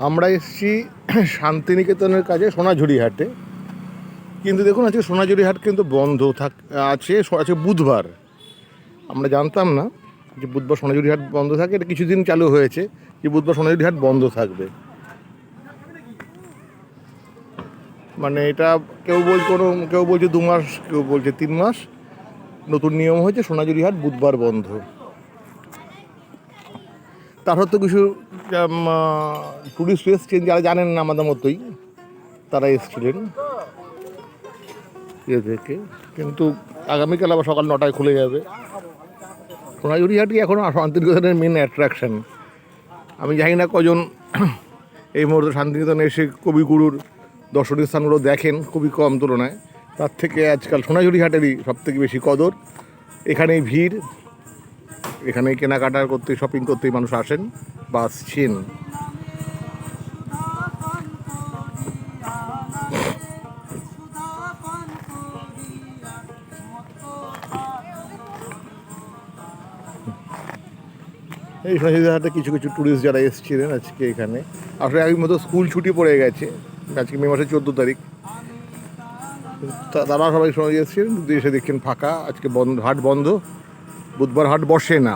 আমরা এসেছি শান্তিনিকেতনের কাছে সোনাঝুরি হাটে, কিন্তু দেখুন আজকে সোনাঝুরি হাট কিন্তু বন্ধ আছে আছে বুধবার। আমরা জানতাম না যে বুধবার সোনাঝুরি হাট বন্ধ থাকে, এটা কিছুদিন চালু হয়েছে যে বুধবার সোনাঝুরি হাট বন্ধ থাকবে। মানে এটা কেউ বলছে 2 মাস, কেউ বলছে 3 মাস। নতুন নিয়ম হয়েছে সোনাঝুরি হাট বুধবার বন্ধ। তার হয়তো কিছু টুরিস্ট এসছেন যারা জানেন না আমাদের মতোই, তারা এসেছিলেন থেকে। কিন্তু আগামীকাল আবার সকাল 9টায় খুলে যাবে। সোনাঝুরি হাটই এখন শান্তিনিকেতনের মেন অ্যাট্রাকশান। আমি জানি না কজন এই মুহূর্তে শান্তিনিকেতনে এসে কবিগুরুর দর্শনীয় স্থানগুলো দেখেন, খুবই কম তুলনায়। তার থেকে আজকাল সোনাঝুরি হাটেরই সবথেকে বেশি কদর। এখানেই ভিড়, এখানেই কেনাকাটা করতে, শপিং করতেই মানুষ আসেন বা আসছেন। এই সোনাঝুরি হাটে কিছু কিছু ট্যুরিস্ট যারা এসেছিলেন আজকে এখানে, আসলে আগের মতো স্কুল ছুটি পড়ে গেছে, আজকে মে মাসের 14 তারিখ। তারা সবাই সোনাঝুরি এসেছিলেন, কিন্তু এসে দেখছেন ফাঁকা, আজকে বন্ধ, হাট বন্ধ, বুধবার হাট বসে না।